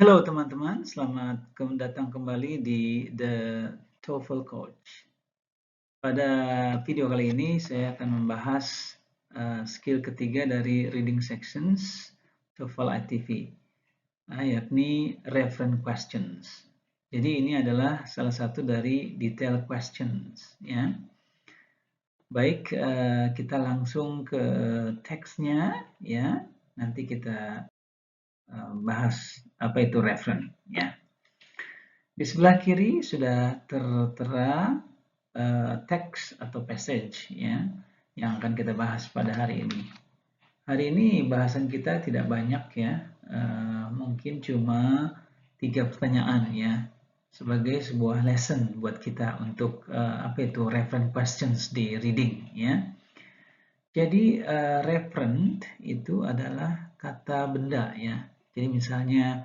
Halo teman-teman, selamat datang kembali di The TOEFL Coach. Pada video kali ini saya akan membahas skill ketiga dari reading sections TOEFL ITV, yakni reference questions. Jadi ini adalah salah satu dari detail questions, ya. Baik, kita langsung ke teksnya, ya. Nanti kita bahas apa itu reference, ya. Di sebelah kiri sudah tertera teks atau passage, ya, yang akan kita bahas pada hari ini. Hari ini bahasan kita tidak banyak, ya, mungkin cuma 3 pertanyaan, ya, sebagai sebuah lesson buat kita untuk apa itu reference questions di reading, ya. Jadi reference itu adalah kata benda, ya. Jadi misalnya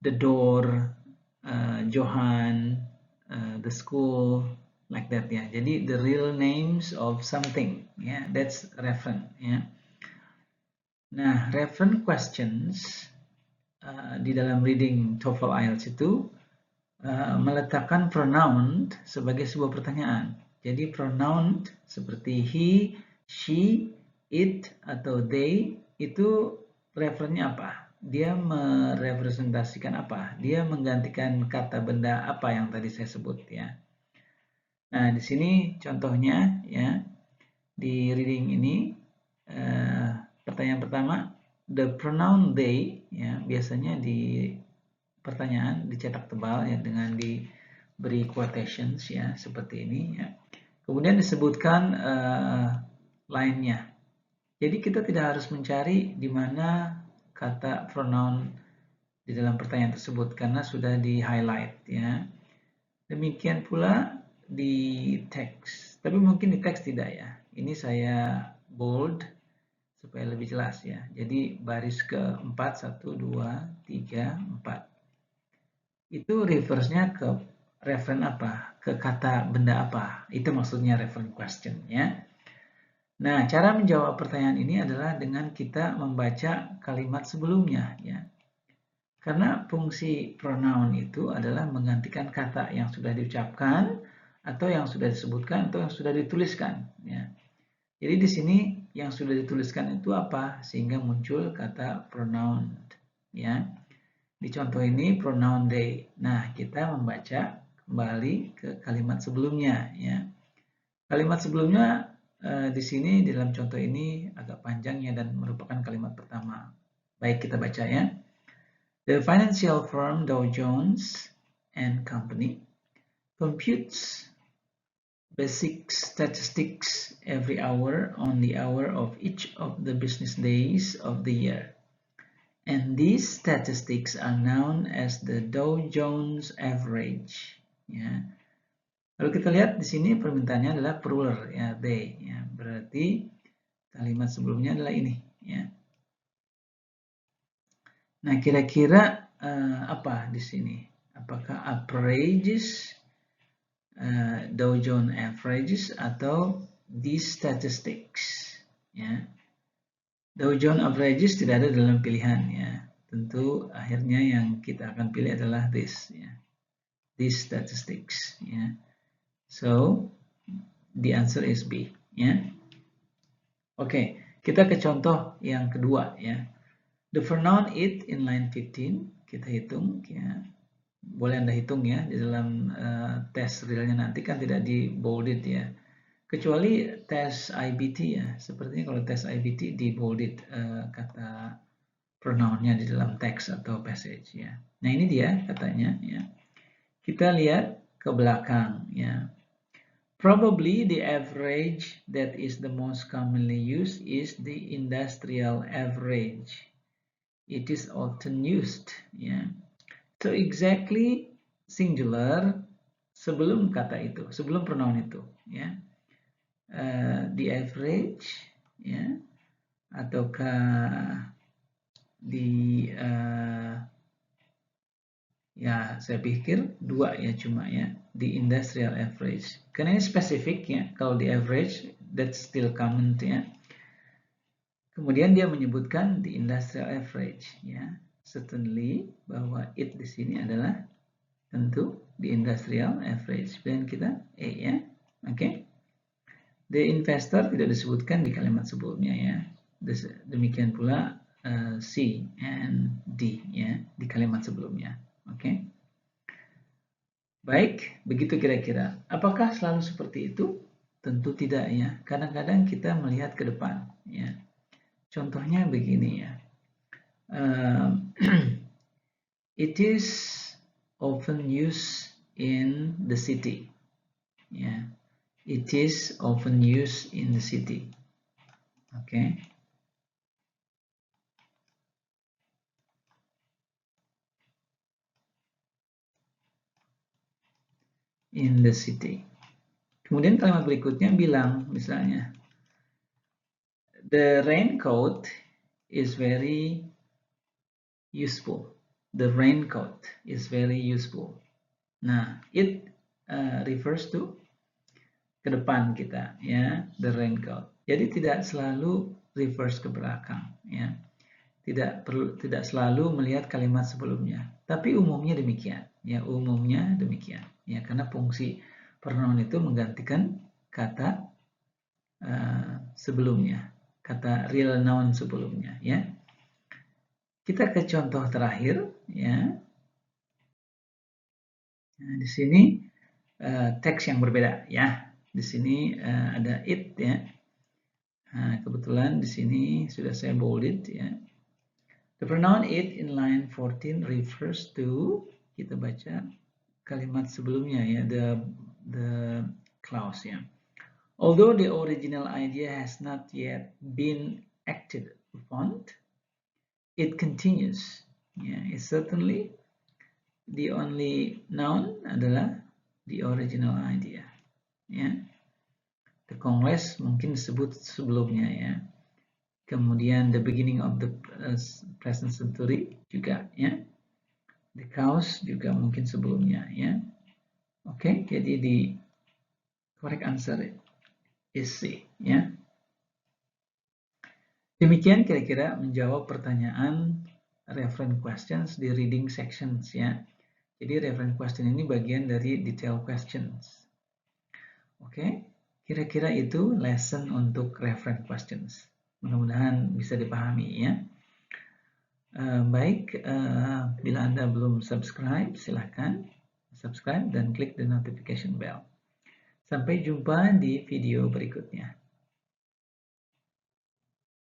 the door, Johan, the school, like that, ya. Jadi the real names of something, ya, that's reference, ya. Nah, reference questions di dalam reading TOEFL IELTS itu meletakkan pronoun sebagai sebuah pertanyaan. Jadi pronoun seperti he, she, it, atau they itu referensinya apa? Dia merepresentasikan apa? Dia menggantikan kata benda apa yang tadi saya sebut, ya. Nah, di sini contohnya, ya, di reading ini pertanyaan pertama, the pronoun they, ya, biasanya di pertanyaan dicetak tebal, ya, dengan diberi quotations, ya, seperti ini, ya. Kemudian disebutkan lainnya. Jadi kita tidak harus mencari di mana kata pronoun di dalam pertanyaan tersebut karena sudah di highlight, ya. Demikian pula di teks, tapi mungkin di teks tidak, ya. Ini saya bold supaya lebih jelas, ya. Jadi baris keempat, 1, 2, 3, 4. Itu reverse-nya ke referen apa? Ke kata benda apa? Itu maksudnya reference question, ya. Nah, cara menjawab pertanyaan ini adalah dengan kita membaca kalimat sebelumnya, ya. Karena fungsi pronoun itu adalah menggantikan kata yang sudah diucapkan atau yang sudah disebutkan atau yang sudah dituliskan, ya. Jadi di sini yang sudah dituliskan itu apa? Sehingga muncul kata pronoun, ya. Di contoh ini pronoun they. Nah, kita membaca kembali ke kalimat sebelumnya, ya. Kalimat sebelumnya di sini di dalam contoh ini agak panjang, ya, dan merupakan kalimat pertama. Baik, kita baca, ya. The financial firm Dow Jones and Company computes basic statistics every hour on the hour of each of the business days of the year. And these statistics are known as the Dow Jones Average. Ya. Lalu kita lihat di sini permintaannya adalah plural, ya, they. Ya. Berarti kalimat sebelumnya adalah ini. Ya. Nah, kira-kira apa di sini? Apakah averages, Dow Jones Averages, atau these statistics? Ya. Dow Jones Averages tidak ada dalam pilihan, ya. Tentu akhirnya yang kita akan pilih adalah this, ya. These statistics, ya. So the answer is B, ya. Oke, kita ke contoh yang kedua, ya. The pronoun it in line 15 kita hitung, ya. Boleh Anda hitung, ya, di dalam tes realnya nanti kan tidak di bolded, ya. Kecuali tes IBT, ya. Sepertinya kalau tes IBT di bolded kata pronounnya di dalam teks atau passage, ya. Nah, ini dia katanya, ya. Kita lihat ke belakang, ya. Probably the average that is the most commonly used is the industrial average. It is often used, ya. So exactly singular sebelum kata itu, sebelum pronoun itu, ya. The average, ya, ataukah di ya, saya pikir dua, ya, cuma, ya, di industrial average. Karena ini spesifik, ya, kalau di average that's still common, ya. Kemudian dia menyebutkan di industrial average, ya. certainly bahwa it di sini adalah tentu di industrial average. Pilihan kita A ya. Oke. The investor tidak disebutkan di kalimat sebelumnya ya. Demikian pula C and D ya di kalimat sebelumnya. Oke. Baik, begitu kira-kira. Apakah selalu seperti itu? Tentu tidak ya. Kadang-kadang kita melihat ke depan ya. Contohnya begini ya. It is often used in the city. Yeah, it is often used in the city. Okay. In the city. Kemudian kalimat berikutnya bilang misalnya, the raincoat is very useful. The raincoat is very useful. Nah, it refers to ke depan kita ya, the raincoat. Jadi tidak selalu reverse ke belakang ya. Tidak selalu melihat kalimat sebelumnya, tapi umumnya demikian ya, umumnya demikian ya, karena fungsi pronoun itu menggantikan kata sebelumnya, kata real noun sebelumnya ya. Kita ke contoh terakhir ya. Nah, di sini teks yang berbeda ya. Di sini ada it ya. Nah, kebetulan di sini sudah saya bolded ya. The pronoun it in line 14 refers to, kita baca kalimat sebelumnya ya, the clause ya. Although the original idea has not yet been acted upon, it continues. Yeah, it's certainly the only noun adalah the original idea. Ya. The Congress mungkin disebut sebelumnya ya. Kemudian the beginning of the present century juga ya. The cause juga mungkin sebelumnya ya. Oke, jadi di correct answer is C ya. Demikian kira-kira menjawab pertanyaan reference questions di reading sections ya. Jadi reference question ini bagian dari detail questions. Oke, kira-kira itu lesson untuk reference questions. Mudah-mudahan bisa dipahami ya. Baik, bila Anda belum subscribe, silahkan subscribe dan klik the notification bell. Sampai jumpa di video berikutnya.